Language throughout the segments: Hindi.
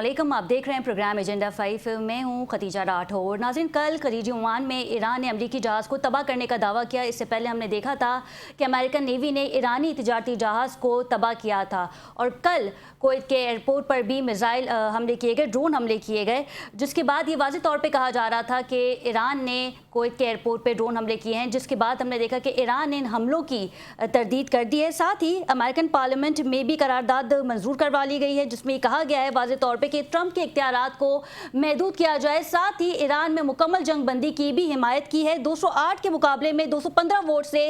वालेकुम, आप देख रहे हैं प्रोग्राम एजेंडा 5। मैं हूं खतीजा राठौर। नाज़रीन, कल खलीजी ओमान में ईरान ने अमरीकी जहाज़ को तबाह करने का दावा किया। इससे पहले हमने देखा था कि अमेरिकन नेवी ने ईरानी तिजारती जहाज़ को तबाह किया था और कल कुवैत के एयरपोर्ट पर भी मिसाइल हमले किए गए, ड्रोन हमले किए गए, जिसके बाद ये वाज़ेह तौर पे कहा जा रहा था कि ईरान ने कुवैत के एयरपोर्ट पे ड्रोन हमले किए हैं, जिसके बाद हमने देखा कि ईरान ने इन हमलों की तरदीद कर दी है। साथ ही अमेरिकन पार्लियामेंट में भी करारदाद मंजूर करवा ली गई है, जिसमें कहा गया है वाज़ेह तौर पे कि ट्रंप के इख्तियारात को महदूद किया जाए। साथ ही ईरान में मुकम्मल जंग बंदी की भी हिमायत की है। 208 के मुकाबले में 215 वोट से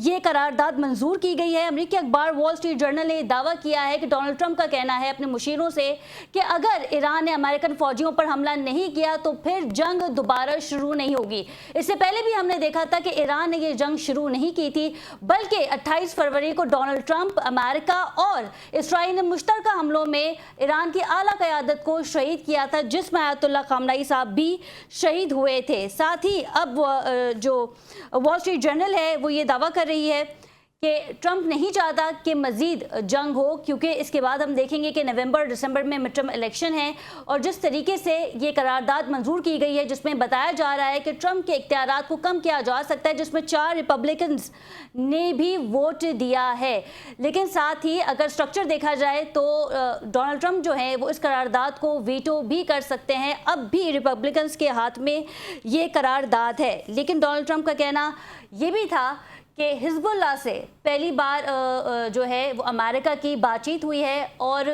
ये करारदाद मंजूर की गई है। अमेरिकी अखबार वॉल स्ट्रीट जर्नल ने दावा किया है कि डोनाल्ड ट्रंप का कहना है अपने मुशीरों से कि अगर ईरान ने अमेरिकन फौजियों पर हमला नहीं किया तो फिर जंग दोबारा शुरू नहीं होगी। इससे पहले भी हमने देखा था कि ईरान ने ये जंग शुरू नहीं की थी, बल्कि 28 फरवरी को डोनाल्ड ट्रंप अमेरिका और इसराइल ने मुश्तरका हमलों में ईरान की आला क़यादत को शहीद किया था, जिसमें आयतुल्लाह ख़ामनेई साहब भी शहीद हुए थे। साथ ही अब जो वॉल स्ट्रीट जर्नल है वो ये दावा कर रही है कि ट्रंप नहीं चाहता कि मज़ीद जंग हो, क्योंकि इसके बाद हम देखेंगे कि नवंबर दिसंबर में मिड टर्म इलेक्शन है और जिस तरीके से ये करारदाद मंजूर की गई है, जिसमें बताया जा रहा है कि ट्रंप के इख्तियारात को कम किया जा सकता है, जिसमें 4 रिपब्लिकन्स ने भी वोट दिया है। लेकिन साथ ही अगर स्ट्रक्चर देखा जाए तो डोनाल्ड ट्रंप जो है वो इस करारदाद को वीटो भी कर सकते हैं। अब भी रिपब्लिकन्स के हाथ में ये करारदाद है। लेकिन डोनाल्ड ट्रंप का कहना ये भी था कि हिजबुल्लाह से पहली बार जो है वो अमेरिका की बातचीत हुई है और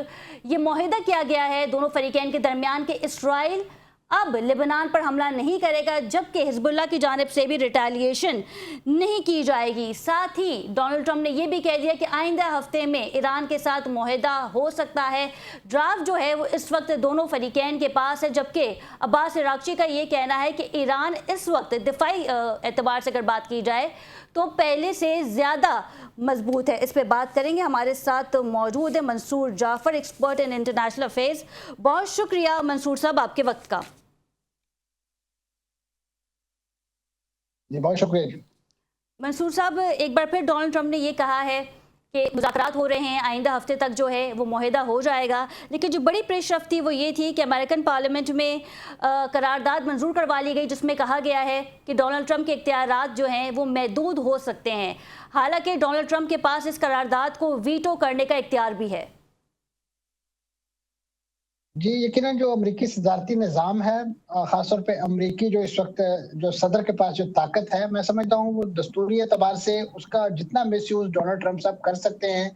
ये मुआहिदा किया गया है दोनों फरीकैन के दरमियान कि इसराइल अब लेबनान पर हमला नहीं करेगा, जबकि हिजबुल्लाह की जानिब से भी रिटेलिएशन नहीं की जाएगी। साथ ही डोनाल्ड ट्रंप ने यह भी कह दिया कि आइंदा हफ्ते में ईरान के साथ मुआहिदा हो सकता है। ड्राफ्ट जो है वो इस वक्त दोनों फरीकैन के पास है, जबकि अब्बास इराक़ची का ये कहना है कि ईरान इस वक्त दिफाई एतबार से अगर बात की जाए तो पहले से ज़्यादा मजबूत है। इस पर बात करेंगे। हमारे साथ मौजूद है Mansoor Jafar, expert in international affairs. बहुत शुक्रिया मंसूर साहब आपके वक्त का। जी बहुत शुक्रिया। मंसूर साहब, एक बार फिर डोनाल्ड ट्रंप ने ये कहा है कि मुज़ाकरात हो रहे हैं, आइंदा हफ्ते तक जो है वो मुआहिदा हो जाएगा। लेकिन जो बड़ी पेशरफ्त थी वो ये थी कि अमेरिकन पार्लियामेंट में करारदाद मंजूर करवा ली गई, जिसमें कहा गया है कि डोनाल्ड ट्रंप के इख्तियारात जो हैं वो महदूद हो सकते हैं। हालांकि डोनाल्ड ट्रंप के पास इस करारदाद को वीटो करने का इख्तियार भी है। जी यकीनन जो अमरीकी सदारती निज़ाम है, ख़ासतौर पे अमरीकी जो इस वक्त जो सदर के पास जो ताकत है, मैं समझता हूँ वो दस्तूरी एतबार से उसका जितना मिसयूज़ डोनाल्ड ट्रंप साहब कर सकते हैं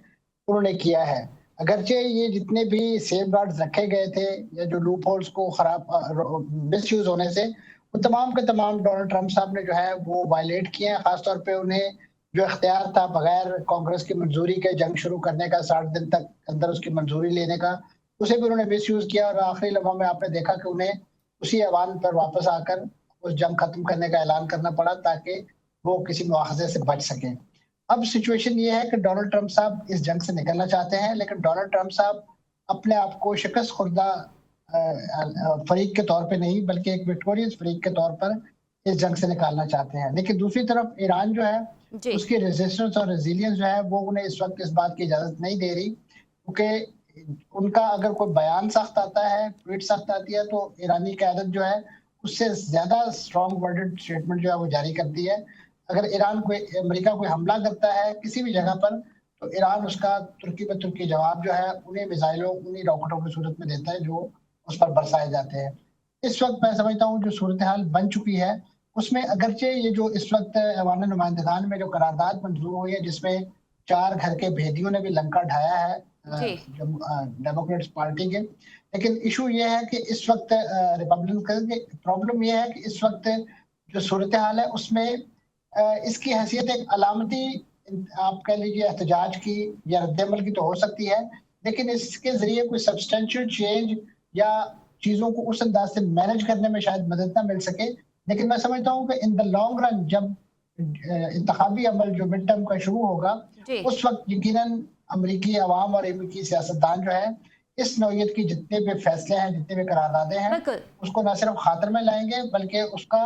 उन्होंने किया है। अगरचे ये जितने भी सेफ गार्ड्स रखे गए थे या जो लूप होल्स को खराब मिसयूज़ होने से, वो तमाम के तमाम डोनाल्ड ट्रंप साहब ने जो है वो वायलेट किए हैं। ख़ासतौर पर उन्हें जो इख्तियार था बगैर कांग्रेस की मंजूरी के जंग शुरू करने का, 60 दिन तक अंदर उसकी मंजूरी लेने का, उसे भी उन्होंने मिसयूज किया और आखिरी लम्हा में आपने देखा कि उन्हें उसी ऐवान पर वापस आकर उस जंग खत्म करने का ऐलान करना पड़ा ताकि वो किसी मुआवजे से बच सके। अब सिचुएशन ये है कि डोनाल्ड ट्रंप साहब इस जंग से निकलना चाहते हैं, लेकिन डोनाल्ड ट्रंप साहब अपने आप को शिकस्त खुर्दा फरीक के तौर पे नहीं बल्कि एक विक्टोरियस फरीक के तौर पर इस जंग से निकालना चाहते हैं। लेकिन दूसरी तरफ ईरान जो है उसकी रेजिस्टेंस और रेजिलियंस जो है वो उन्हें इस वक्त इस बात की इजाजत नहीं दे रही, क्योंकि उनका अगर कोई बयान सख्त आता है, ट्वीट सख्त आती है, तो ईरानी क़यादत जो है उससे ज्यादा स्ट्रॉन्ग वर्डेड स्टेटमेंट जो है वो जारी करती है। अगर ईरान कोई अमेरिका कोई हमला करता है किसी भी जगह पर, तो ईरान उसका तुर्की पे तुर्की जवाब जो है उन्हीं मिसाइलों उन्हीं रॉकेटों की सूरत में देता है जो उस पर बरसाए जाते हैं। इस वक्त मैं समझता हूँ जो सूरत हाल बन चुकी है उसमें अगरचे ये जो इस वक्त ऐवान नुमाइंदगान में जो करारदाद मंजूर हुई है, जिसमें 4 घर के भेदियों ने भी लंका ढाया है डेमोक्रेट्स पार्टी के, लेकिन इशू ये है कि इस वक्त रिपब्लिकन की प्रॉब्लम ये है कि इस वक्त जो सूरत हाल है उसमें इसकी हैसियत एक अलामती आप कह लीजिए एहतजाज की या रद्दमल की तो हो सकती है, लेकिन इसके जरिए कोई सब्सटेंशियल चेंज या चीज़ों को उस अंदाज से मैनेज करने में शायद मदद ना मिल सके। लेकिन मैं समझता हूँ कि इन द लॉन्ग रन जब इंतखाबी अमल जो मिड टर्म का शुरू होगा उस वक्त यकीनन अमरीकी अवाम और अमरीकी सियासतदान जो है इस नौयत की जितने भी फैसले हैं, जितने भी करारदादे हैं, उसको न सिर्फ खातर में लाएंगे बल्कि उसका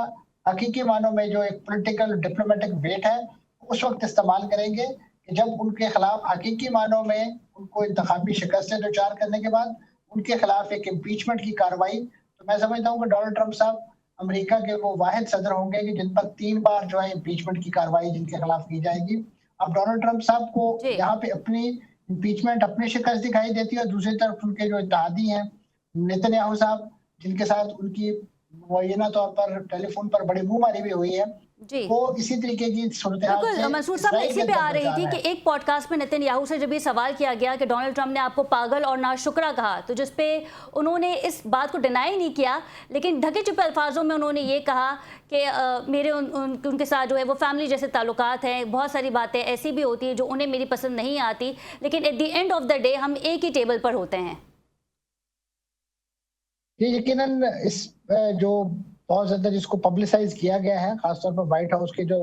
हकीकी मानों में जो एक पॉलिटिकल डिप्लोमेटिक वेट है उस वक्त इस्तेमाल करेंगे कि जब उनके खिलाफ हकीकी मानों में उनको इंतखाबी शिकस्त से दो चार करने के बाद उनके खिलाफ एक इम्पीचमेंट की कार्रवाई, तो मैं समझता हूँ कि डोनाल्ड ट्रंप साहब अमेरिका के वो वाहिद सदर होंगे कि जिन पर 3 बार जो है इम्पीचमेंट की कार्रवाई जिनके खिलाफ की जाएगी। अब डोनाल्ड ट्रंप साहब को जी यहाँ पे अपनी इम्पीचमेंट अपनी शिकस्त दिखाई देती है और दूसरी तरफ उनके जो इत्तेहादी हैं नेतन्याहू साहब, जिनके साथ उनकी मुबैना तौर पर टेलीफोन पर बड़ी मुंहमारी भी हुई है, जी वो इसी तरीके की सूरत-ए-हाल बिल्कुल से मंसूर साहब, मैं इस्राईल इसी के पे आ अंदर रही बचा थी रहा कि है। एक पॉडकास्ट में नेतन्याहू से जब ये सवाल किया गया कि डोनाल्ड ट्रंप ने आपको पागल और नाशुक्रा कहा, तो जिस पे उन्होंने इस बात को डिनाई नहीं किया, लेकिन ढके छुपे अल्फाजों में उन्होंने ये कहा कि मेरे उनके साथ जो है वो फैमिली जैसे ताल्लुकात हैं, बहुत सारी बातें ऐसी भी होती हैं जो उन्हें मेरी पसंद नहीं आती, लेकिन at the end of the day हम एक ही टेबल पर होते हैं। ये यकीनन इस जो बहुत ज़्यादा जिसको पब्लिसाइज किया गया है, खासतौर पर व्हाइट हाउस के जो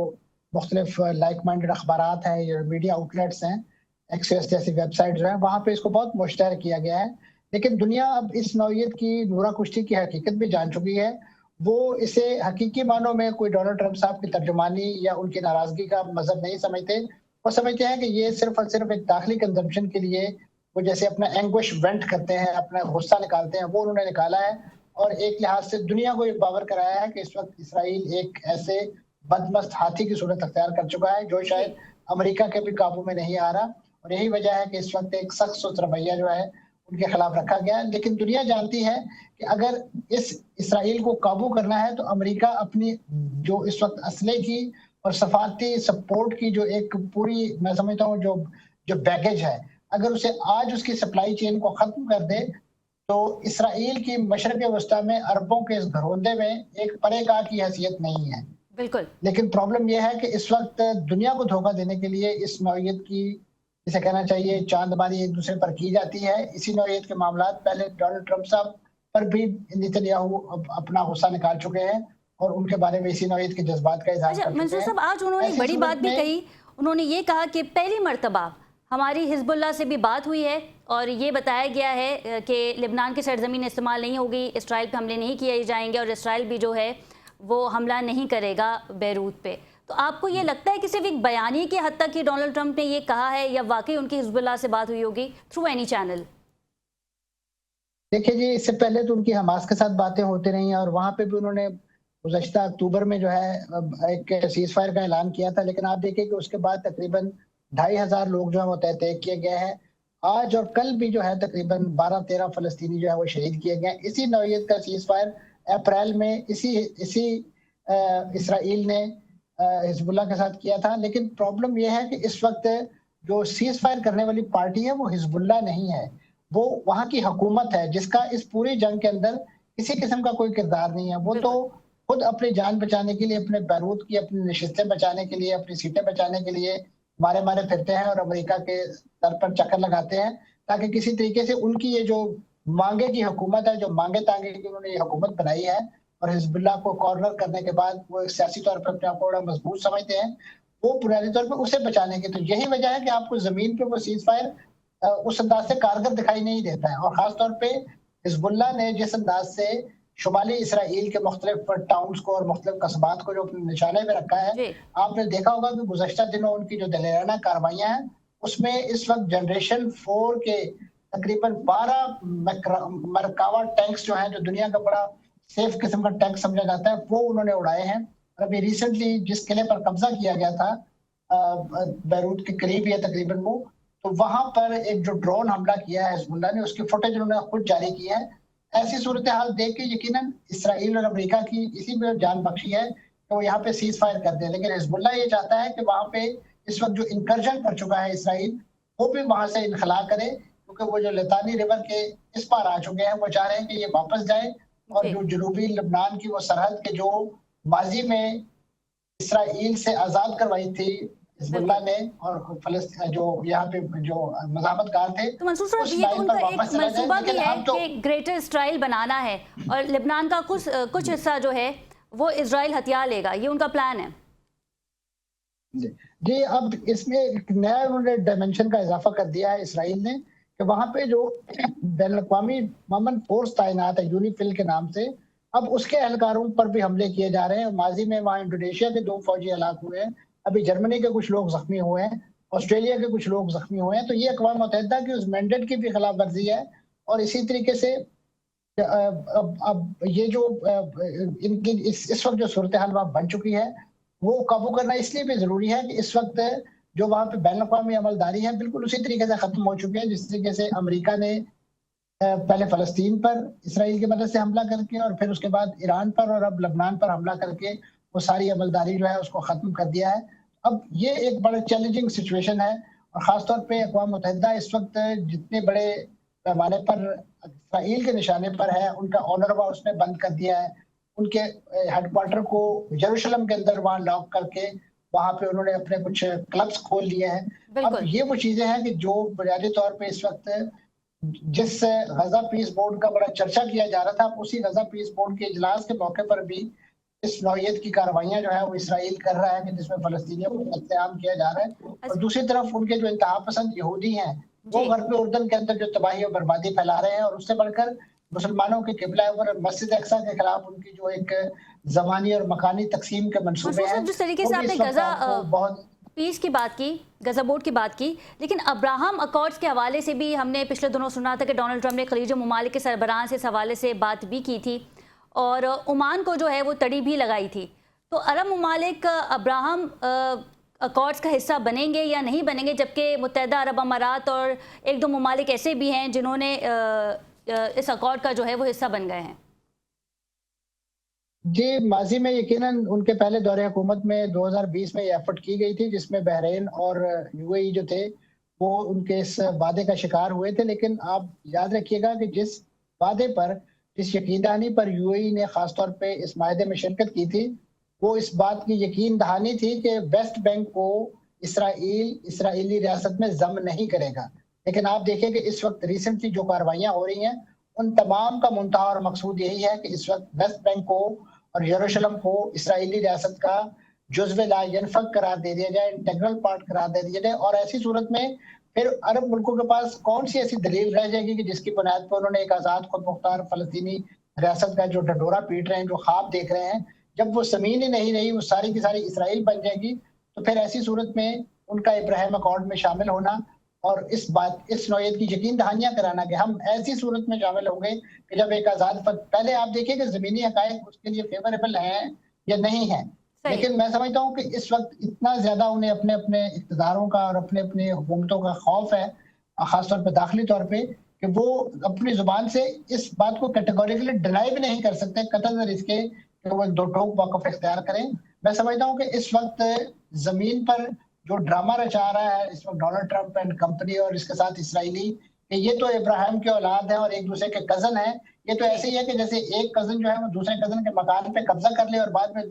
मुख्तलिफ लाइक माइंडेड अखबारात हैं या मीडिया आउटलेट्स हैं, एक्सेस जैसी वेबसाइट जो है, वहाँ पे इसको बहुत मुश्तहर किया गया है। लेकिन दुनिया अब इस नौइयत की नूरा कुश्ती की हकीकत भी जान चुकी है। वो इसे हकीकी मानों में कोई डोनाल्ड ट्रंप साहब की तर्जुमानी या उनकी नाराज़गी का मज़हर नहीं समझते। वो समझते हैं कि ये सिर्फ़ और सिर्फ़ एक दाखिली कंज़म्पशन के लिए वो जैसे अपना एंग्विश वेंट करते हैं, अपना गुस्सा निकालते हैं, वो उन्होंने निकाला है और एक लिहाज से दुनिया को ये बावर कराया है कि इस वक्त इसराइल एक ऐसे बदमस्त हाथी की सूरत अख्तियार कर चुका है जो शायद अमेरिका के भी काबू में नहीं आ रहा और यही वजह है कि इस वक्त एक सख्त सुस्त रवैया जो है उनके खिलाफ रखा गया है। लेकिन दुनिया जानती है कि अगर इस इसराइल को काबू करना है तो अमेरिका अपनी जो इस वक्त असले की और सफारती सपोर्ट की जो एक पूरी मैं समझता हूँ जो जो बैगेज है, अगर उसे आज उसकी सप्लाई चेन को खत्म कर दे तो इसराइल की मशरक़ वस्ता में अरबों के इस घरोंदे में एक परेगाह की हैसियत नहीं है। बिल्कुल लेकिन प्रॉब्लम यह है कि इस वक्त दुनिया को धोखा देने के लिए इस नौइयत की जिसे कहना चाहिए चांदबाजी एक दूसरे पर की जाती है। इसी नौइयत के मामलात पहले डोनाल्ड ट्रंप साहब पर भी नेतन्याहू अपना गुस्सा निकाल चुके हैं और उनके बारे में इसी नौइयत के जज्बात का इजहार अच्छा कर चुके मंसूर हैं। साहब, आज उन्होंने एक बड़ी बात भी कही। उन्होंने ये कहा कि पहली मर्तबा हमारी हिजबुल्लाह से भी बात हुई है और ये बताया गया है कि लिबनान की सरजमीन इस्तेमाल नहीं होगी, इसराइल पे हमले नहीं किए जाएंगे और इसराइल भी जो है वो हमला नहीं करेगा बैरूत पे। तो आपको ये लगता है कि सिर्फ एक बयानी की हद तक ही डोनाल्ड ट्रंप ने ये कहा है या वाकई उनकी हिजबुल्लाह से बात हुई होगी थ्रू एनी चैनल? देखिए जी, इससे पहले तो उनकी हमास के साथ बातें होती रही हैं और वहाँ पे भी उन्होंने गुज़श्ता अक्टूबर में जो है एक सीज़ फायर का ऐलान किया था। लेकिन आप देखिए कि उसके बाद तकरीबन 2,500 लोग जो है वो तहत किए गए हैं। आज और कल भी जो है तकरीबन 12-13 फ़लस्तीनी जो है वो शहीद किए गए। इसी नौइयत का सीज़ फायर अप्रैल में इसी इसराइल ने हिजबुल्लाह के साथ किया था। लेकिन प्रॉब्लम यह है कि इस वक्त जो सीज़ फायर करने वाली पार्टी है वो हिजबुल्लाह नहीं है, वो वहाँ की हुकूमत है जिसका इस पूरी जंग के अंदर किसी किस्म का कोई किरदार नहीं है। वो तो खुद अपनी जान बचाने के लिए, अपने बैरूत की अपनी नशिस्तें बचाने के लिए, अपनी सीटें बचाने के लिए मारे मारे फिरते हैं और अमेरिका के सर पर चक्कर लगाते हैं ताकि किसी तरीके से उनकी ये जो मांगे की हुकूमत है, जो मांगे तांगे की उन्होंने ये हुकूमत बनाई है और हिजबुल्लाह को कॉर्नर करने के बाद वो सियासी तौर पर अपने आप को बड़ा मजबूत समझते हैं, वो बुनियादी तौर पर उसे बचाने की। तो यही वजह है कि आपको जमीन पे वो सीज फायर उस अंदाज से कारगर दिखाई नहीं देता है और खासतौर पे हिजबुल्लाह ने जिस अंदाज से शुमाली इसराइल के मुख्तलिफ टाउन्स को और मुख्तलिफ कस्बात को जो अपने निशाने में रखा है, आपने देखा होगा कि गुज़श्ता दिनों उनकी जो दलेराना कार्रवाइयां हैं उसमें इस वक्त जनरेशन 4 के तकरीबन 12 मरकावा टैंक्स जो हैं, जो दुनिया का बड़ा सेफ किस्म का टैंक समझा जाता है, वो उन्होंने उड़ाए हैं। और अभी रिसेंटली जिस किले पर कब्जा किया गया था बैरूत के करीब या तकरीबन वो, तो वहां पर एक जो ड्रोन हमला किया है हिजबुल्लाह ने, उसकी फुटेज उन्होंने खुद जारी की है। ऐसी सूरत हाल देख के यकीनन इसराइल और अमेरिका की इसी में जान बख्शी है कि वो यहाँ पे सीज फायर कर दे। लेकिन हिजबुल्लाह ये चाहता है कि वहाँ पे इस वक्त जो इंकर्जन कर चुका है इसराइल, वो भी वहां से इनखला करे, क्योंकि वो जो लितानी रिवर के इस पार आ चुके हैं, वो चाह रहे हैं कि ये वापस जाए और जो जनूबी लबनान की वो सरहद के जो माजी में इसराइल से आजाद करवाई थी हिजबुल्लाह ने और फलस्तीन जो यहाँ पे जो मज़ाहमतकार थे, तो मंसूर साहब, ये तो उनका एक मंसूबा भी है कि ग्रेटर इसराइल बनाना है और लेबनान का कुछ हिस्सा जो है वो इजराइल हथिया लेगा, ये उनका प्लान है। जी, अब इसमें एक नया उन्होंने डायमेंशन का इजाफा कर दिया है इसराइल ने कि वहाँ पे जो बैनुल-अक़वामी अमन फोर्स तैनात है यूनिफिल के नाम से, अब उसके एहलकारों पर भी हमले किए जा रहे हैं। माजी में वहाँ इंडोनेशिया के 2 फौजी हलाक हुए हैं, अभी जर्मनी के कुछ लोग जख्मी हुए हैं, ऑस्ट्रेलिया के कुछ लोग जख्मी हुए हैं। तो ये अक़वाम मुत्तहिदा की उस मैंडेट की भी खिलाफ वर्जी है और इसी तरीके से अब ये जो इनकी इस वक्त जो सूरत हाल वहाँ बन चुकी है, वो काबू करना इसलिए भी जरूरी है कि इस वक्त जो वहाँ पे बैन अवी अमलदारी है बिल्कुल उसी तरीके से खत्म हो चुकी है जिस तरीके से अमेरिका ने पहले फलस्तीन पर इसराइल की मदद से हमला करके और फिर उसके बाद ईरान पर और अब लबनान पर हमला करके वो सारी अमलदारी जो है उसको खत्म कर दिया है। अब ये एक बड़ा चैलेंजिंग सिचुएशन है और खासतौर पे अक़वाम मुत्तहिदा इस वक्त जितने बड़े पैमाने पर इसराइल के निशाने पर है उनका ऑनरवा उसने बंद कर दिया है, उनके हेडक्वार्टर को यरूशलेम के अंदर वहां लॉक करके वहां पे उन्होंने अपने कुछ क्लब्स खोल लिए हैं। अब ये वो चीजें हैं कि जो बुनियादी तौर पे इस वक्त जिस गजा पीस बोर्ड का बड़ा चर्चा किया जा रहा था, उसी गजा पीस बोर्ड के इजलास के मौके पर भी इस नौयत की कार्रवाइयां जो है वो इसराइल कर रहा है कि जिसमें फलस्तीनियों को कत्लेआम किया जा रहा है और दूसरी तरफ उनके जो इंतहा पसंद यहूदी हैं वो गरब उर्दन के अंदर जो तबाही और बर्बादी फैला रहे हैं और उससे बढ़कर मुसलमानों के किबला और मस्जिद अक्सा के खिलाफ उनकी जो एक जमानी और मकानी तकसीम के मंसूबे हैं। जिस तरीके से आपने गजा बहुत पीस की बात की, गजा बोर्ड की बात की, लेकिन अब्राहम अकॉर्ड्स के हवाले से भी हमने पिछले दिनों सुना था कि डोनाल्ड ट्रंप ने खलीज ममालिक के सरबराहान से इस हवाले से बात भी की थी और ओमान को जो है वो तड़ी भी लगाई थी। तो अरब ममालिक अब्राहम अकॉर्ड्स का हिस्सा बनेंगे या नहीं बनेंगे, जबकि मुत्तहिदा अरब अमारात और एक दो ममालिक ऐसे भी हैं जिन्होंने इस अकॉर्ड का जो है वो हिस्सा बन गए हैं? जी, माजी में यकीनन उनके पहले दौरे हुकूमत में 2020 में ये एफर्ट की गई थी जिसमें बहरीन और यूएई जो थे वो उनके इस वादे का शिकार हुए थे। लेकिन आप याद रखिएगा कि जिस वादे पर, जिस यकीन दहानी पर यूएई ने खासतौर पे इस माहदे में शिरकत की थी, वो इस बात की यकीन दहानी थी कि वेस्ट बैंक को इसराइली रियासत में जम नहीं करेगा। लेकिन आप देखिए कि इस वक्त रिसेंटली जो कार्रवाइयां हो रही हैं उन तमाम का मुंतहा और मकसूद यही है कि इस वक्त वेस्ट बैंक को और यरूशलेम को इसराइली रियासत का जुज़्व ला यनफक करार दे दिया जाए, इंटेग्रल पार्ट करार दे दिया जाए। और ऐसी सूरत में फिर अरब मुल्कों के पास कौन सी ऐसी दलील रह जाएगी कि जिसकी बुनियाद पर उन्होंने एक आज़ाद खुद मुख्तार फलस्तीनी रियासत का जो ढंढोरा पीट रहे हैं, जो ख्वाब देख रहे हैं, जब वो ज़मीन ही नहीं रही, वो सारी की सारी इसराइल बन जाएगी। तो फिर ऐसी सूरत में उनका इब्राहिम अकॉर्ड में शामिल होना और इस नौयत की यकीन दहानियां कराना कि हम ऐसी सूरत में शामिल होंगे कि जब एक आज़ाद पहले आप देखिए कि ज़मीनी हकायक उसके लिए फेवरेबल हैं या नहीं है। लेकिन मैं समझता हूँ कि इस वक्त इतना ज्यादा उन्हें अपने अपने इक़्तिदारों का और अपने अपने हुकूमतों का खौफ है, खासतौर पर दाखिली तौर पे, कि वो अपनी जुबान से इस बात को कैटेगोरिकली डिनाई भी नहीं कर सकते कतई इसके कि वो दो टोक मौक़िफ़ इख्तियार करें। मैं समझता हूँ कि इस वक्त जमीन पर जो ड्रामा रचा रहा है इस वक्त डोनाल्ड ट्रंप एंड कंपनी और इसके साथ इसराइली, कि ये तो इब्राहिम के औलाद है और एक दूसरे के कजन है। ये तो ऐसे ही है कि जैसे एक कजन जो है वो दूसरे कजन के मकान पे कब्जा कर ले और बाद में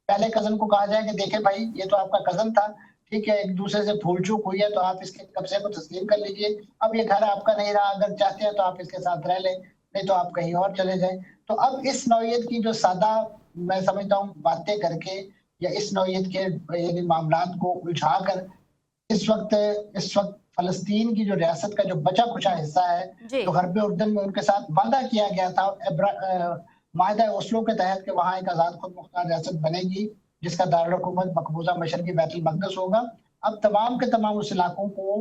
पहले कजन को कहा जाए कि देखे भाई ये तो आपका कजन था, ठीक है, एक दूसरे से भूल चूक हुई है तो आप इसके कब्जे को तस्लीम कर लीजिए, अब ये घर आपका नहीं रहा, अगर चाहते हैं तो आप इसके साथ रह लें, नहीं तो आप कहीं और चले जाएं। तो अब इस नौयत की जो सादा मैं समझता हूँ बातें करके या इस नौयत के मामलात को उलझा कर इस वक्त फलस्तीन की जो रियासत का जो बचा कुचा हिस्सा है जो गरब उर्दन में उनके साथ वादा किया गया था माहिदा ओस्लो के तहत कि वहाँ एक आज़ाद खुद मुख्तार रियासत बनेगी जिसका दारुल हुकूमत मकबूजा मशरक़ी बैतुल मक़दस होगा। अब तमाम के तमाम उस इलाकों को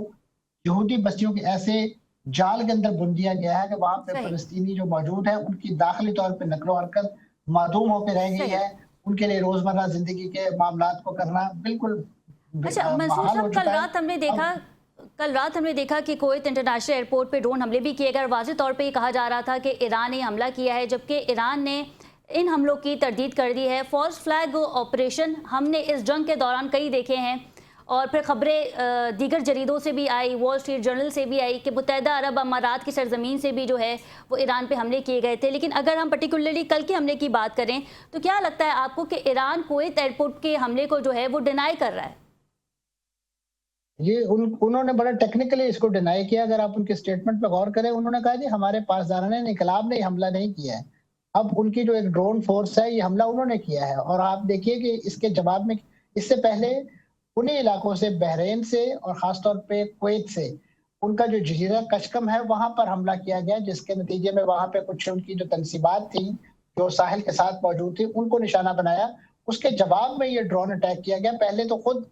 यहूदी बस्तियों के ऐसे जाल के अंदर बुन दिया गया है कि वहाँ पे फलस्तीनी जो मौजूद है उनकी दाखिली तौर पर नकलो हरकत मादूम होकर रह गई है, उनके लिए रोजमर्रा जिंदगी के मामलात को करना बिल्कुल। अच्छा मंसूर साहब, कल रात हमने देखा कि कुवैत इंटरनेशनल एयरपोर्ट पे ड्रोन हमले भी किए गए और वाज़ेह तौर पे ये कहा जा रहा था कि ईरान ने हमला किया है, जबकि ईरान ने इन हमलों की तरदीद कर दी है। फॉल्स फ्लैग ऑपरेशन हमने इस जंग के दौरान कई देखे हैं और फिर खबरें दीगर जरीदों से भी आई, वॉल स्ट्रीट जर्नल से भी आई कि मुत्तहिदा अरब अमारात की सरजमीन से भी जो है वो ईरान पे हमले किए गए थे। लेकिन अगर हम पर्टिकुलरली कल के हमले की बात करें तो क्या लगता है आपको कि ईरान कुवैत एयरपोर्ट के हमले को जो है वो डिनाई कर रहा है? ये उन्होंने बड़ा टेक्निकली इसको डिनाई किया। अगर आप उनके स्टेटमेंट पर गौर करें, उन्होंने कहा जी हमारे पासदारान इनकलाब ने हमला नहीं किया है, अब उनकी जो एक ड्रोन फोर्स है ये हमला उन्होंने किया है। और आप देखिए कि इसके जवाब में इससे पहले उन्हीं इलाकों से, बहरीन से और खासतौर पे कुवैत से उनका जो जजीरा कशकम है वहां पर हमला किया गया, जिसके नतीजे में वहां पे कुछ उनकी जो तनसीबात थी जो साहिल के साथ मौजूद थी उनको निशाना बनाया। उसके जवाब में ये ड्रोन अटैक किया गया। पहले तो खुद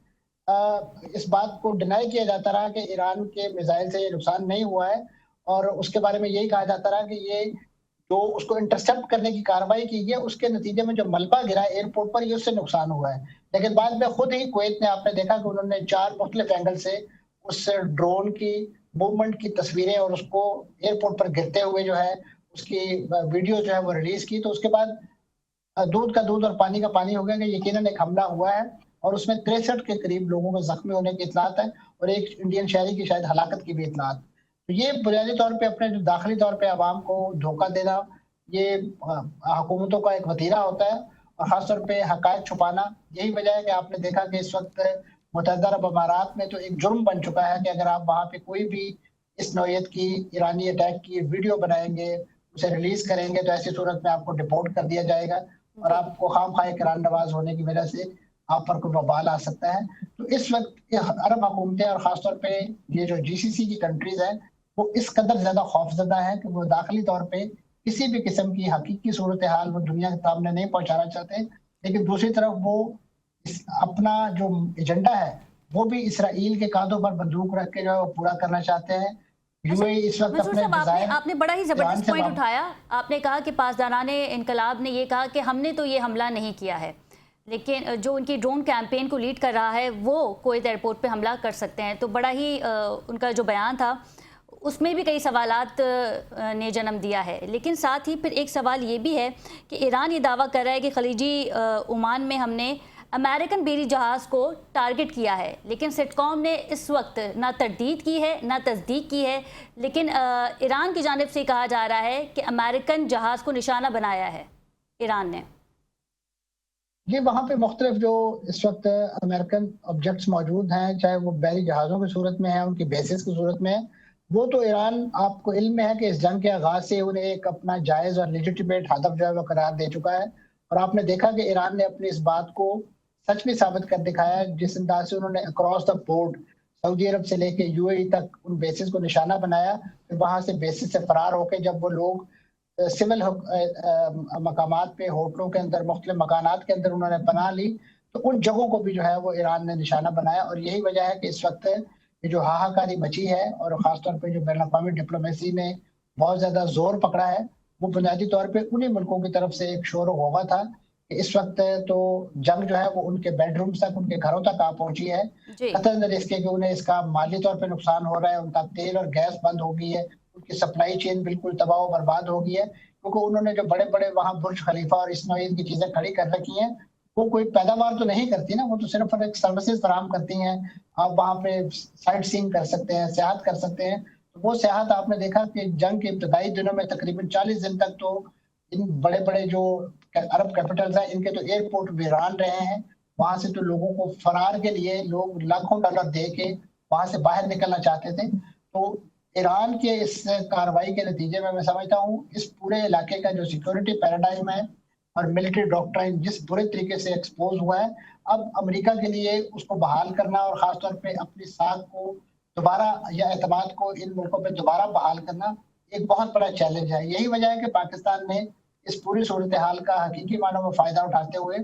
इस बात को डिनाई किया जाता रहा कि ईरान के मिसाइल से ये नुकसान नहीं हुआ है, और उसके बारे में यही कहा जाता रहा कि ये जो उसको इंटरसेप्ट करने की कार्रवाई की है उसके नतीजे में जो मलबा गिरा एयरपोर्ट पर ये उससे नुकसान हुआ है। लेकिन बाद में खुद ही कुवैत ने आपने देखा कि उन्होंने 4 मुख्तलिफ एंगल से उस ड्रोन की मूवमेंट की तस्वीरें और उसको एयरपोर्ट पर गिरते हुए जो है उसकी वीडियो जो है वो रिलीज की। तो उसके बाद दूध का दूध और पानी का पानी हो गया कि यकीनन एक हमला हुआ है और उसमें 63 के करीब लोगों को जख्मी होने की इतलात है और एक इंडियन शहरी की शायद हलाकत की भी इतलात। तो ये बुनियादी तौर पे अपने जो दाखिली तौर पे अवाम को धोखा देना, ये हुकूमतों का एक वतीरा होता है और खासतौर पे हकायक छुपाना। यही वजह है कि आपने देखा कि इस वक्त मुत्तहदा अरब अमारात में तो एक जुर्म बन चुका है कि अगर आप वहाँ पे कोई भी इस नौयत की ईरानी अटैक की वीडियो बनाएंगे, उसे रिलीज करेंगे, तो ऐसी सूरत में आपको डिपोर्ट कर दिया जाएगा और आपको खामखा ईरान नवाज होने की वजह से आप पर कोई वबाल आ सकता है। तो इस वक्त अरब हुकूमतें और खासतौर पे ये जो जीसीसी की कंट्रीज है वो इस कदर ज्यादा खौफजदा है कि वो दाखिली तौर पे किसी भी किस्म की हकीकी सूरत हाल वो दुनिया के सामने नहीं पहुंचाना चाहते, लेकिन दूसरी तरफ वो अपना जो एजेंडा है वो भी इसराइल के कांधों पर बंदूक रख के जो है वो पूरा करना चाहते हैं। यूएई इस वक्त मंसूर अपने साहब, आपने बड़ा ही ईरान जबरदस्त से पॉइंट उठाया। आपने कहा कि पासदाराने इनकलाब ने ये कहा कि हमने तो ये हमला नहीं किया है, लेकिन जो उनकी ड्रोन कैंपेन को लीड कर रहा है वो कुवैत एयरपोर्ट पे हमला कर सकते हैं। तो बड़ा ही उनका जो बयान था उसमें भी कई सवालात ने जन्म दिया है। लेकिन साथ ही फिर एक सवाल ये भी है कि ईरान ये दावा कर रहा है कि खलीजी ओमान में हमने अमेरिकन बेरी जहाज़ को टारगेट किया है, लेकिन सिटकॉम ने इस वक्त ना तरदीद की है ना तस्दीक की है। लेकिन ईरान की जानिब से कहा जा रहा है कि अमेरिकन जहाज़ को निशाना बनाया है ईरान ने। ये वहाँ पे मुख्तलिफ जो इस वक्त अमेरिकन ऑब्जेक्ट्स मौजूद हैं, चाहे वो बैरी जहाज़ों की सूरत में है, उनकी बेसिस की सूरत में है, वो तो ईरान, आपको इल्म में है कि इस जंग के आगाज से उन्हें एक अपना जायज़ और लेजिटिमेट हदफ जो है वो करार दे चुका है। और आपने देखा कि ईरान ने अपनी इस बात को सच भी साबित कर दिखाया है, जिस अंदाज से उन्होंने अक्रॉस द बोर्ड सऊदी अरब से लेके यूएई तक उन बेसिस को निशाना बनाया, फिर वहां से बेसिस से फरार होकर जब वो लोग सिविल मकामात पे, होटलों के अंदर, मुख्तलिफ मकानात के अंदर उन्होंने पनाह ली, तो उन जगहों को भी जो है वो ईरान ने निशाना बनाया। और यही वजह है कि इस वक्त ये जो हाहाकारी मची है और ख़ासतौर पे जो बैनुल-अक़वामी डिप्लोमेसी ने बहुत ज़्यादा जोर पकड़ा है, वो बुनियादी तौर पे उन्हीं मुल्कों की तरफ से एक शोर होगा था कि इस वक्त तो जंग जो है वो उनके बेडरूम्स तक, उनके घरों तक आ पहुंची है। कतई इसके कि उन्हें इसका माली तौर पे नुकसान हो रहा है, उनका तेल और गैस बंद हो गई है, उनकी सप्लाई चेन बिल्कुल तबाह बर्बाद हो गई है, क्योंकि उन्होंने जो बड़े बड़े वहाँ बुर्ज खलीफा और इस नौईद की चीजें खड़ी कर रखी हैं, वो कोई पैदावार तो नहीं करती ना, वो तो सिर्फ एक सर्विसेज फराहम करती हैं। आप वहाँ पे साइट सीइंग कर सकते हैं, सियाहत कर सकते हैं। तो वो सियाहत आपने देखा कि जंग के इब्तदाई दिनों में तकरीबन 40 दिन तक तो इन बड़े बड़े जो अरब कैपिटल्स हैं इनके तो एयरपोर्ट वीरान रहे हैं। वहां से तो लोगों को फरार के लिए लोग लाखों डॉलर दे के वहां से बाहर निकलना चाहते थे। तो ईरान के इस कार्रवाई के नतीजे में मैं समझता हूँ इस पूरे इलाके का जो सिक्योरिटी पैराडाइम है और मिलिट्री डॉक्ट्राइन जिस बुरे तरीके से एक्सपोज हुआ है, अब अमेरिका के लिए उसको बहाल करना और खासतौर पे अपनी साख को दोबारा या एतमाद को इन मुल्कों पे दोबारा बहाल करना एक बहुत बड़ा चैलेंज है। यही वजह है कि पाकिस्तान ने इस पूरी सूरत हाल का हकीकी मानों में फायदा उठाते हुए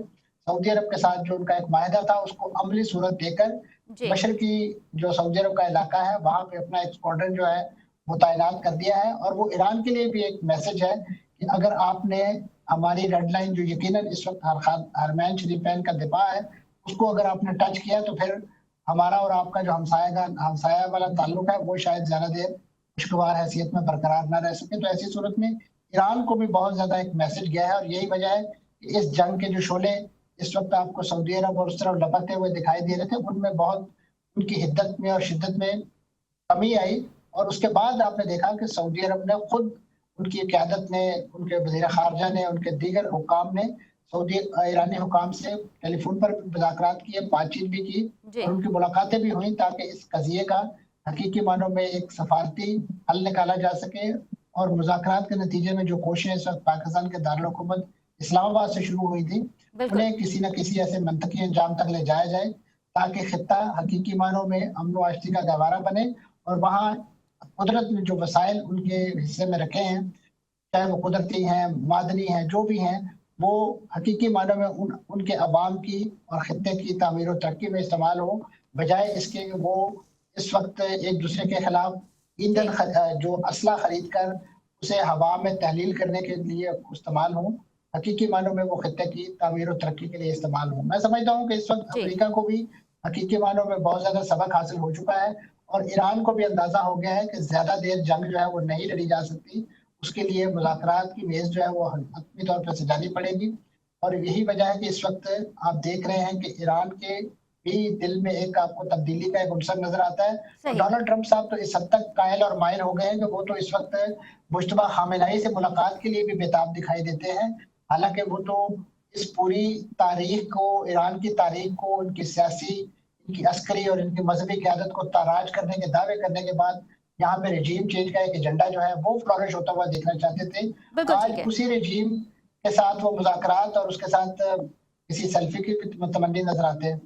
सऊदी अरब के साथ जो उनका एक माहिदा था उसको अमली सूरत देकर मशरकी जो सऊदी अरब का इलाका है वहां पे अपना एक स्क्वाड्रन जो है वो तैनात कर दिया है। और वो ईरान के लिए भी एक मैसेज है कि अगर आपने हमारी रेड लाइन जो यकीनन इस वक्त हरमैन शरीफैन का दिफा है उसको अगर आपने टच किया तो फिर हमारा और आपका जो हमसाया वाला ताल्लुक है वो शायद ज्यादा देर खुशगवार हैसियत में बरकरार ना रह सके। तो ऐसी सूरत में ईरान को भी बहुत ज्यादा एक मैसेज गया है और यही वजह है कि इस जंग के जो शोले इस वक्त आपको सऊदी अरब और उस तरफ लपकते हुए दिखाई दे रहे थे उनमें बहुत उनकी हिद्दत में और शिद्दत में कमी आई। और उसके बाद आपने देखा कि सऊदी अरब ने खुद, उनकी क़यादत ने, उनके वज़ीर ख़ारजा ने, उनके दीगर हुकाम ने सऊदी ईरानी हुकाम से टेलीफोन पर मुज़ाकरात किए, बातचीत भी की और उनकी मुलाकातें भी हुई ताकि इस कज़िये का हकीकी मानों में एक सफारती हल निकाला जा सके। और मुज़ाकरात के नतीजे में जो कोशिशें इस वक्त पाकिस्तान के दारुल हुकूमत इस्लामाबाद से शुरू हुई थी उन्हें किसी न किसी ऐसे मंतकी अंजाम तक ले जाया जाए ताकि खित्ता हकीकी मानों में अमन व आश्ती का गहवारा बने और वहाँ कुदरत ने जो वसाइल उनके हिस्से में रखे हैं, चाहे वो कुदरती हैं, मादनी हैं, जो भी हैं, वो हकीकी मानों में उनके अवाम की और खित्ते की तामीर और तरक्की में इस्तेमाल हो, बजाय इसके वो इस वक्त एक दूसरे के खिलाफ ईंधन जो असला खरीद कर उसे हवा में तहलील करने के लिए इस्तेमाल हो, हकीकी मानों में वो खत्ते की तामीर और तरक्की के लिए इस्तेमाल हो। मैं समझता हूँ कि इस वक्त जी अमेरिका को भी हकीकी मानों में बहुत ज्यादा सबक हासिल हो चुका है और ईरान को भी अंदाजा हो गया है कि ज्यादा देर जंग जो है वो नहीं लड़ी जा सकती। उसके लिए मुज़ाकरात की मेज जो है वो हतमी तौर पर सजानी पड़ेगी और यही वजह है कि इस वक्त आप देख रहे हैं कि ईरान के भी दिल में एक आपको तब्दीली का एक उनसर नजर आता है और सही डोनाल्ड ट्रंप साहब तो इस हद तक कायल और मायल हो गए हैं कि वो तो इस वक्त मुश्तबा खामेनेई से मुलाकात के लिए भी बेताब दिखाई देते हैं। हालांकि वो तो इस पूरी तारीख को, ईरान की तारीख को, उनकी सियासी, इनकी अस्करी और इनकी मजहबी क़यादत को ताराज करने के दावे करने के बाद यहाँ पे रजीम चेंज का एक एजेंडा जो है वो फ्लॉरिश होता हुआ देखना चाहते थे। बिल्कुल ठीक आज है। उसी रजीम के साथ वो मुज़ाकरात और उसके साथ किसी सेल्फी की तमन्नी नजर आते हैं।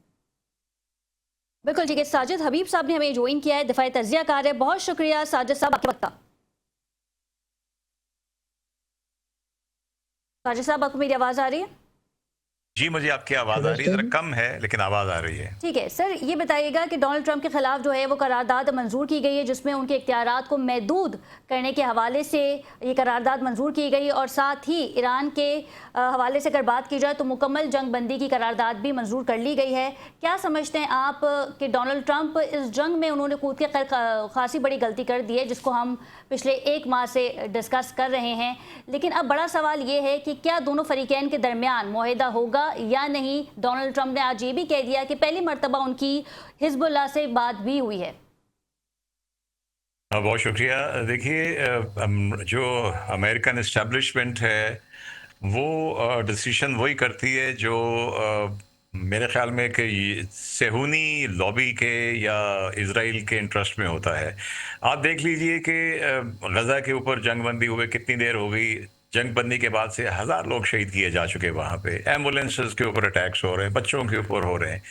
बिल्कुल ठीक है। साजिद हबीब साहब ने हमें ज्वाइन किया है, दिफाई तज्जिया कार है। बहुत शुक्रिया साजिद साहब आपके वक्त का। साजिद साहब, आपको मेरी आवाज़ आ रही है? जी, मुझे आपकी आवाज़ आ रही है, ज़रा कम है लेकिन आवाज़ आ रही है। ठीक है सर, ये बताइएगा कि डोनाल्ड ट्रंप के खिलाफ जो है वो करारदाद मंजूर की गई है जिसमें उनके इख्तियारात को महदूद करने के हवाले से ये करारदाद मंजूर की गई और साथ ही ईरान के हवाले से अगर बात की जाए तो मुकम्मल जंग बंदी की करारदाद भी मंजूर कर ली गई है। क्या समझते हैं आप कि डोनाल्ड ट्रंप इस जंग में उन्होंने कूद के खासी बड़ी गलती कर दी है जिसको हम पिछले एक माह से डिस्कस कर रहे हैं, लेकिन अब बड़ा सवाल ये है कि क्या दोनों फरीकैन के दरमियान मुआहिदा होगा या नहीं? डोनाल्ड ट्रंप ने आज ये भी कह दिया कि पहली मर्तबा उनकी हिजबुल्लाह से बात भी हुई है। बहुत शुक्रिया। देखिए, जो अमेरिकन इस्टेब्लिशमेंट है वो डिसीशन वही करती है जो मेरे ख्याल में कि सेहूनी लॉबी के या इज़राइल के इंटरेस्ट में होता है। आप देख लीजिए कि गज़ा के ऊपर जंगबंदी हुए कितनी देर हो गई। जंगबंदी के बाद से 1000 लोग शहीद किए जा चुके हैं वहाँ पे। एम्बुलेंसेस के ऊपर अटैक्स हो रहे हैं, बच्चों के ऊपर हो रहे हैं,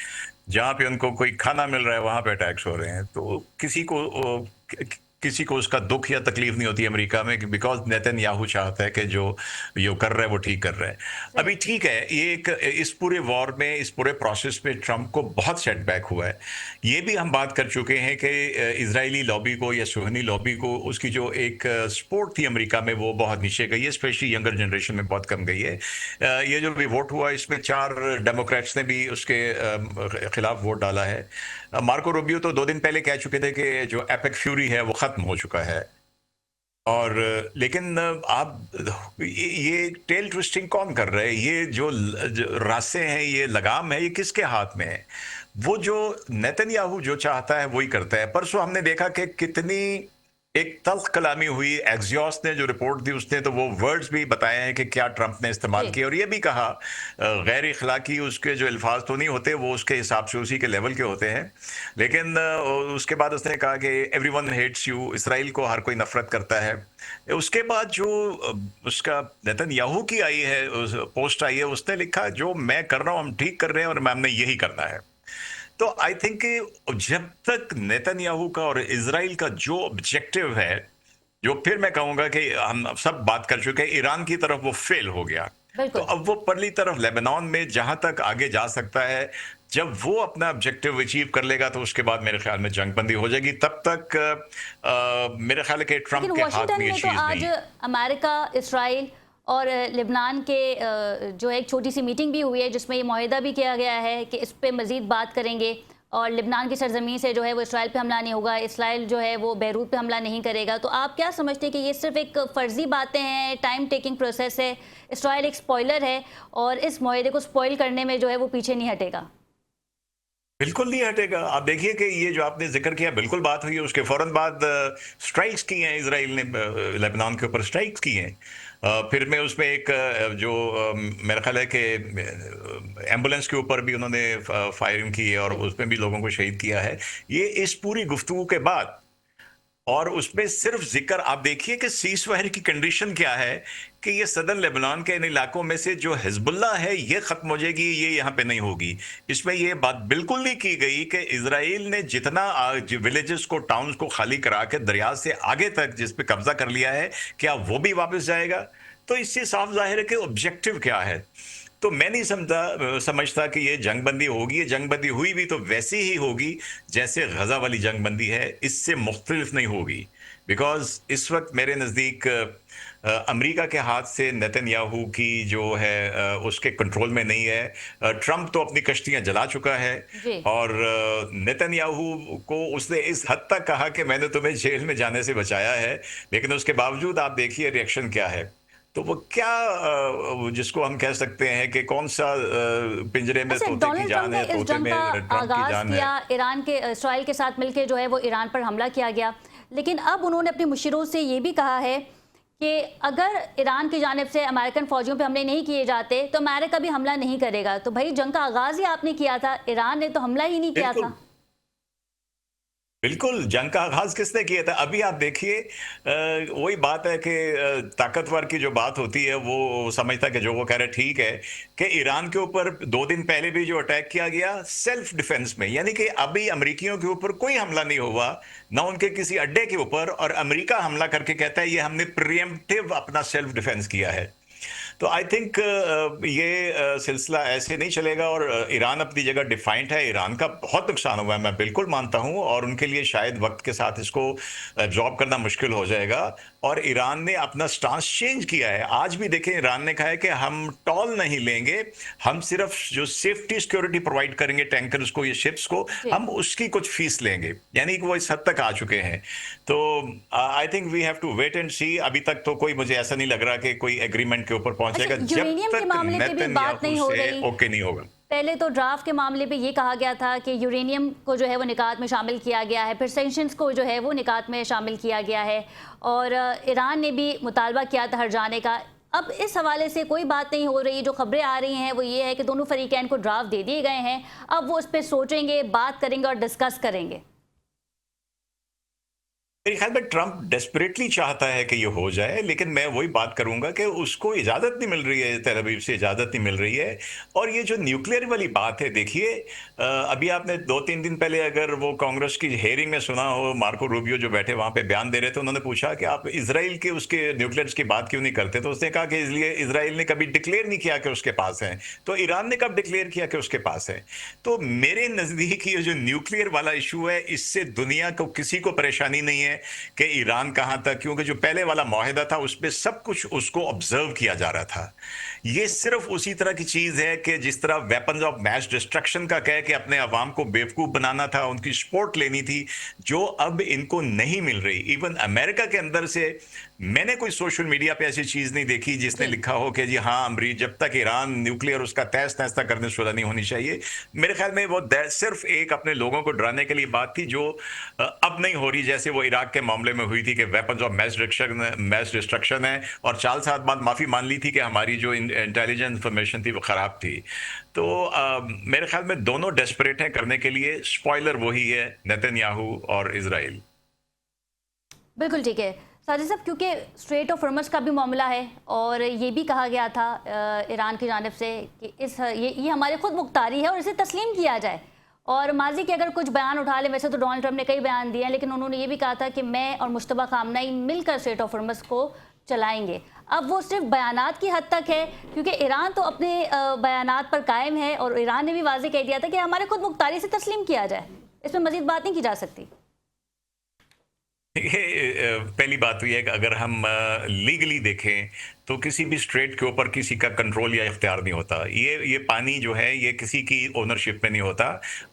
जहाँ पे उनको कोई खाना मिल रहा है वहाँ पे अटैक्स हो रहे हैं। तो किसी को उसका दुख या तकलीफ नहीं होती अमेरिका में, बिकॉज नेतन्याहू चाहता है कि जो कर रहा है वो ठीक कर रहा है। अभी ठीक है, ये एक इस पूरे वॉर में, इस पूरे प्रोसेस में ट्रंप को बहुत सेटबैक हुआ है। ये भी हम बात कर चुके हैं कि इजरायली लॉबी को या सुहनी लॉबी को उसकी जो एक सपोर्ट थी अमेरिका में वो बहुत नीचे गई है, स्पेशली यंगर जनरेशन में बहुत कम गई है। ये जो भी वोट हुआ इसमें 4 डेमोक्रेट्स ने भी उसके खिलाफ वोट डाला है। मार्को रूबियो तो 2 दिन पहले कह चुके थे कि जो एपिक फ्यूरी है वो खत्म हो चुका है। और लेकिन आप ये टेल ट्विस्टिंग कौन कर रहे हैं? ये जो रास्ते हैं, ये लगाम है, ये किसके हाथ में है? वो जो नेतन्याहू जो चाहता है वही करता है। परसों हमने देखा कि कितनी एक तल्ख कलामी हुई। एक्सियोस ने जो रिपोर्ट दी उसने तो वो वर्ड्स भी बताए हैं कि क्या ट्रंप ने इस्तेमाल किया, और ये भी कहा गैर इखलाकी उसके जो अल्फाज तो नहीं होते, वो उसके हिसाब से उसी के लेवल के होते हैं। लेकिन उसके बाद उसने कहा कि एवरीवन हेट्स यू, इसराइल को हर कोई नफरत करता है। उसके बाद जो उसका नेतन्याहू की आई है, पोस्ट आई है, उसने लिखा जो मैं कर रहा हूँ हम ठीक कर रहे हैं और हमने यही करना है। तो आई थिंक जब तक नेतन्याहू का और इजराइल का जो ऑब्जेक्टिव है, जो फिर मैं कहूंगा कि हम सब बात कर चुके हैं, ईरान की तरफ वो फेल हो गया, तो अब वो परली तरफ लेबनान में जहां तक आगे जा सकता है, जब वो अपना ऑब्जेक्टिव अचीव कर लेगा तो उसके बाद मेरे ख्याल में जंगबंदी हो जाएगी। तब तक मेरे ख्याल है कि ट्रंप के हाथ में ये चीज नहीं। आज अमेरिका, इसराइल और लेबनान के जो एक छोटी सी मीटिंग भी हुई है जिसमें ये मुआहिदा भी किया गया है कि इस पे मज़ीद बात करेंगे और लेबनान की सरजमीन से जो है वो इसराइल पे हमला नहीं होगा, इसराइल जो है वो बैरूत पे हमला नहीं करेगा। तो आप क्या समझते हैं कि ये सिर्फ एक फ़र्जी बातें हैं, टाइम टेकिंग प्रोसेस है, इसराइल एक स्पॉइलर है और इस मुआहिदे को स्पॉइल करने में जो है वो पीछे नहीं हटेगा? बिल्कुल नहीं हटेगा। आप देखिए कि ये जो आपने जिक्र किया बिल्कुल बात हुई है, उसके फौरन बाद स्ट्राइक्स की हैं इसराइल ने, लेबनान के ऊपर स्ट्राइक्स की हैं। फिर में उसमें एक जो मेरा ख्याल है कि एम्बुलेंस के ऊपर भी उन्होंने फायरिंग की है और उसमें भी लोगों को शहीद किया है। ये इस पूरी गुफ्तगू के बाद, और उसमें सिर्फ जिक्र आप देखिए कि सीज़फायर की कंडीशन क्या है कि ये सदर्न लेबनान के इन इलाकों में से जो हिजबुल्ला है ये खत्म हो जाएगी, ये यहाँ पे नहीं होगी। इसमें ये बात बिल्कुल नहीं की गई कि इजराइल ने जितना विलेजेस को, टाउन्स को खाली करा के दरिया से आगे तक जिस पे कब्जा कर लिया है, क्या वो भी वापस जाएगा? तो इससे साफ जाहिर है कि ऑब्जेक्टिव क्या है। तो मैं नहीं समझता कि ये जंगबंदी होगी। ये जंगबंदी हुई भी तो वैसी ही होगी जैसे गजा वाली जंगबंदी है, इससे मुख्तलिफ नहीं होगी। बिकॉज इस वक्त मेरे नज़दीक अमेरिका के हाथ से नेतन्याहू की जो है उसके कंट्रोल में नहीं है। ट्रंप तो अपनी कश्तियां जला चुका है जी। और नेतन्याहू को उसने इस हद तक कहा कि मैंने तुम्हें जेल में जाने से बचाया है, लेकिन उसके बावजूद आप देखिए रिएक्शन क्या है। तो वो क्या जिसको हम कह सकते हैं कि कौन सा पिंजरे में अच्छा, तोते की डोनाल्ड ट्रंप जान ने है, इस तोते जंग में का ट्रंप की आगाज जान है। किया, ईरान के इसराइल के साथ मिलकर जो है वो ईरान पर हमला किया गया, लेकिन अब उन्होंने अपने मुशीरों से ये भी कहा है कि अगर ईरान की जानिब से अमेरिकन फौजियों पे हमले नहीं किए जाते तो अमेरिका भी हमला नहीं करेगा। तो भाई जंग का आगाज ही आपने किया था, ईरान ने तो हमला ही नहीं किया बिल्कुल था। बिल्कुल, जंग का आगाज किसने किया था? अभी आप देखिए वही बात है कि ताकतवर की जो बात होती है वो समझता है कि जो वो कह रहे ठीक है, कि ईरान के ऊपर 2 दिन पहले भी जो अटैक किया गया सेल्फ डिफेंस में, यानी कि अभी अमेरिकियों के ऊपर कोई हमला नहीं हुआ, ना उनके किसी अड्डे के ऊपर, और अमेरिका हमला करके कहता है ये हमने प्रिएम्प्टिव अपना सेल्फ डिफेंस किया है। तो आई थिंक ये सिलसिला ऐसे नहीं चलेगा, और ईरान अपनी जगह डिफाइंट है। ईरान का बहुत नुकसान हुआ है, मैं बिल्कुल मानता हूं, और उनके लिए शायद वक्त के साथ इसको एब्जॉर्ब करना मुश्किल हो जाएगा। और ईरान ने अपना स्टांस चेंज किया है। आज भी देखें, ईरान ने कहा है कि हम टॉल नहीं लेंगे, हम सिर्फ जो सेफ्टी सिक्योरिटी प्रोवाइड करेंगे टैंकर्स को, ये शिप्स को, जी। हम उसकी कुछ फीस लेंगे, यानी कि वो इस हद तक आ चुके हैं। तो I think we have to wait and see. अभी तक तो कोई, मुझे ऐसा नहीं लग रहा कि कोई एग्रीमेंट के ऊपर अच्छा, पहुंचेगा जब यूरेनियम के तक मामले पे भी बात नहीं नेतन्याहू हो से रही। ओके नहीं होगा। पहले तो ड्राफ्ट के मामले पे ये कहा गया था कि यूरेनियम को जो है वो निकात में शामिल किया गया है, फिर सैंक्शंस को जो है वो निकात में शामिल किया गया है, और ईरान ने भी मुतालबा किया था हट जाने का। अब इस हवाले से कोई बात नहीं हो रही। जो खबरें आ रही हैं वो ये है कि दोनों फरीकैन को ड्राफ्ट दे दिए गए हैं, अब वो उस पर सोचेंगे, बात करेंगे और डिस्कस करेंगे। मेरे ख्याल में ट्रंप डेस्परेटली चाहता है कि ये हो जाए, लेकिन मैं वही बात करूंगा कि उसको इजाज़त नहीं मिल रही है, तेल अवीव से इजाज़त नहीं मिल रही है। और ये जो न्यूक्लियर वाली बात है, देखिए अभी आपने 2-3 दिन पहले अगर वो कांग्रेस की हेयरिंग में सुना हो, मार्को रूबियो जो बैठे वहां पे बयान दे रहे थे, उन्होंने पूछा कि आप इसराइल के उसके न्यूक्लियर्स की बात क्यों नहीं करते, तो उसने कहा कि इसलिए इसराइल ने कभी डिक्लेयर नहीं किया कि उसके पास है, तो ईरान ने कब डिक्लेयर किया कि उसके पास है। तो मेरे नज़दीक ये जो न्यूक्लियर वाला इशू है, इससे दुनिया को किसी को परेशानी नहीं है कि ईरान कहां तक, क्योंकि जो पहले वाला मुआहदा था उसमें सब कुछ उसको ऑब्जर्व किया जा रहा था। ये सिर्फ उसी तरह की चीज है कि जिस तरह वेपन्स ऑफ मैस डिस्ट्रक्शन का कह के अपने अवाम को बेवकूफ बनाना था, उनकी सपोर्ट लेनी थी, जो अब इनको नहीं मिल रही। इवन अमेरिका के अंदर से मैंने कोई सोशल मीडिया पे ऐसी चीज नहीं देखी जिसने लिखा हो कि जी हाँ अमरीका जब तक ईरान न्यूक्लियर उसका तहस नहस करने से नहीं होनी चाहिए। मेरे ख्याल में वो सिर्फ एक अपने लोगों को डराने के लिए बात थी, जो अब नहीं हो रही, जैसे वो इराक के मामले में हुई थी कि वेपन्स ऑफ मैस डिस्ट्रक्शन है, और 4 साल बाद माफी मान ली थी कि हमारी जो इंटेलिजेंस इंफॉर्मेशन थी वो खराब थी। तो मेरे ख्याल में दोनों डेस्परेट हैं करने के लिए। स्पॉइलर वही है, नेतन्याहू और इजराइल। बिल्कुल ठीक है साजिद साहब, क्योंकि स्ट्रेट ऑफ हॉर्मज़ का भी मामला है, और ये भी कहा गया था ईरान की जानिब से कि ये हमारी खुद मुख्तारी है और इसे तस्लीम किया जाए। और माजी के अगर कुछ बयान उठा लें, वैसे तो डोनाल्ड ट्रंप ने कई बयान दिए हैं, लेकिन उन्होंने ये भी कहा था कि मैं और मुश्तबा खामनेई मिलकर स्ट्रेट ऑफ हॉर्मज़ को चलाएंगे। अब वो सिर्फ बयानात की हद तक है, क्योंकि ईरान तो अपने बयानात पर कायम है, और ईरान ने भी वाज़ेह कह दिया था कि हमारे खुद मुख्तारी से तस्लीम किया जाए, इसमें मजीद बात नहीं की जा सकती। ये पहली बात हुई है कि अगर हम लीगली देखें तो किसी भी स्ट्रेट के ऊपर किसी का कंट्रोल या इख्तियार नहीं होता। ये पानी जो है ये किसी की ओनरशिप में नहीं होता।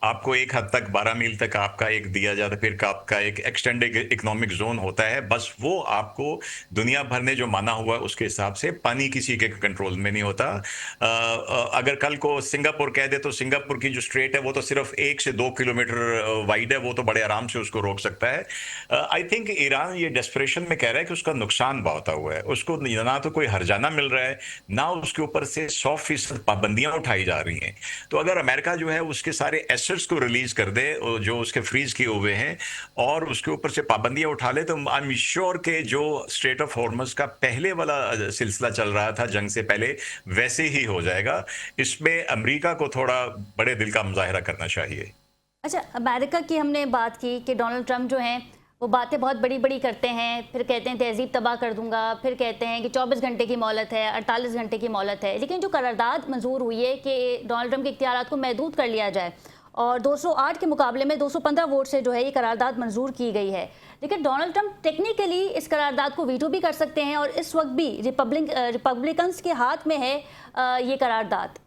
आपको एक हद तक 12 मील तक आपका एक दिया जाता है, फिर आपका एक एक्सटेंडेड इकोनॉमिक जोन होता है, बस वो आपको दुनिया भर ने जो माना हुआ है उसके हिसाब से पानी किसी के कंट्रोल में नहीं होता। अगर कल को सिंगापुर कह दे तो सिंगापुर की जो स्ट्रेट है वो तो सिर्फ 1 से 2 किलोमीटर वाइड है, वो तो बड़े आराम से उसको रोक सकता है। आई थिंक ईरान ये डेस्परेशन में कह रहा है कि उसका नुकसान बहुत हुआ है, उसको ना तो कोई हर्जाना मिल रहा है, ना उसके ऊपर से 100% पाबंदियां उठाई जा रही हैं। तो अगर अमेरिका जो है उसके सारे एसेट्स को रिलीज कर दे जो उसके फ्रीज किए हुए हैं, और उसके ऊपर से पाबंदियां उठा ले, तो आई एम श्योर के जो स्ट्रेट ऑफ हॉर्मज़ का पहले वाला सिलसिला चल रहा था जंग से पहले, वैसे ही हो जाएगा। इसमें अमेरिका को थोड़ा बड़े दिल का मुजाहिरा करना चाहिए। अच्छा, अमेरिका की हमने बात की कि डोनाल्ड ट्रंप जो हैं वो बातें बहुत बड़ी बड़ी करते हैं, फिर कहते हैं तहजीब तबाह कर दूंगा, फिर कहते हैं कि 24 घंटे की मोहलत है, 48 घंटे की मोहलत है, लेकिन जो करारदाद मंजूर हुई है कि डोनाल्ड ट्रंप के इख्तियारात को महदूद कर लिया जाए, और 208 के मुकाबले में 215 वोट से जो है ये करारदाद मंजूर की गई है। लेकिन डोनाल्ड ट्रंप टेक्निकली इस करारदाद को वीटो भी कर सकते हैं और इस वक्त भी रिपब्लिकन्स के हाथ में है ये करारदाद।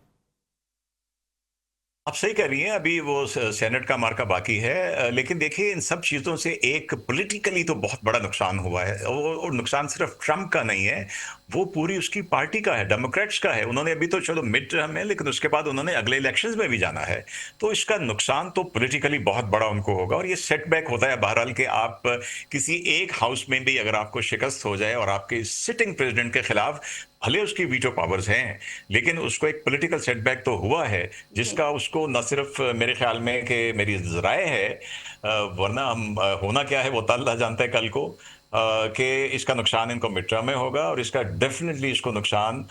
आप सही कह रही हैं, अभी वो सेनेट का मार्का बाकी है, लेकिन देखिए इन सब चीज़ों से एक पॉलिटिकली तो बहुत बड़ा नुकसान हुआ है। और नुकसान सिर्फ ट्रंप का नहीं है, वो पूरी उसकी पार्टी का है, डेमोक्रेट्स का है। उन्होंने अभी तो चलो मिड टर्म है, लेकिन उसके बाद उन्होंने अगले इलेक्शंस में भी जाना है, तो इसका नुकसान तो पॉलिटिकली बहुत बड़ा उनको होगा। और ये सेटबैक होता है बहरहाल कि आप किसी एक हाउस में भी अगर आपको शिकस्त हो जाए और आपके सिटिंग प्रेसिडेंट के खिलाफ भले उसकी वीटो पावर्स हैं, लेकिन उसको एक पॉलिटिकल सेटबैक तो हुआ है, जिसका उसको न सिर्फ मेरे ख्याल में कि मेरी राय है, वरना हम होना क्या है वो तो अल्लाह जानता है कल को, कि इसका नुकसान इनको मिड टर्म में होगा और इसका डेफिनेटली इसको नुकसान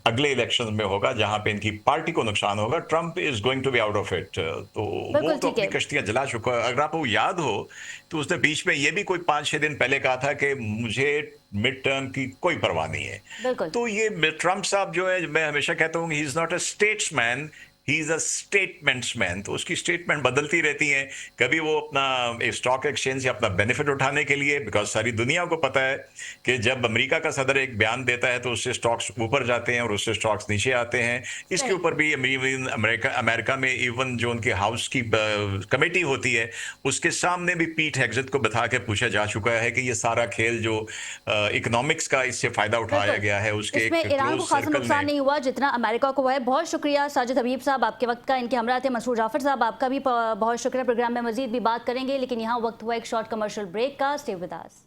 अगले इलेक्शन में होगा, जहां पे इनकी पार्टी को नुकसान होगा। Trump is going to be out of it, तो वो तो अपनी कश्तियां जला चुका है। अगर आपको याद हो तो उसने बीच में ये भी कोई 5-6 दिन पहले कहा था कि मुझे मिड टर्म की कोई परवाह नहीं है। तो ये ट्रंप साहब जो है, मैं हमेशा कहता हूँ he is not a statesman, he is a statementsman. तो उसकी स्टेटमेंट बदलती रहती हैं, कभी वो अपना स्टॉक एक्सचेंज से अपना बेनिफिट उठाने के लिए, बिकॉज सारी दुनिया को पता है कि जब अमेरिका का सदर एक बयान देता है तो उससे स्टॉक्स ऊपर जाते हैं और उससे स्टॉक्स नीचे आते हैं। इसके ऊपर भी अमेरिका में इवन जो उनके हाउस की कमेटी होती है उसके सामने भी पीट हेग्सेथ को बता के पूछा जा चुका है कि ये सारा खेल जो इकोनॉमिक्स का इससे फायदा उठाया गया है, उसके ईरान को खासा नुकसान नहीं हुआ जितना अमेरिका को हुआ है। बहुत शुक्रिया साजिद हबीब साहब आपके वक्त का। इनके हमरा थे मसूद जाफर साहब, आपका भी बहुत शुक्रिया। प्रोग्राम में मजीद भी बात करेंगे, लेकिन यहाँ वक्त हुआ एक शॉर्ट कमर्शियल ब्रेक का। Stay with us.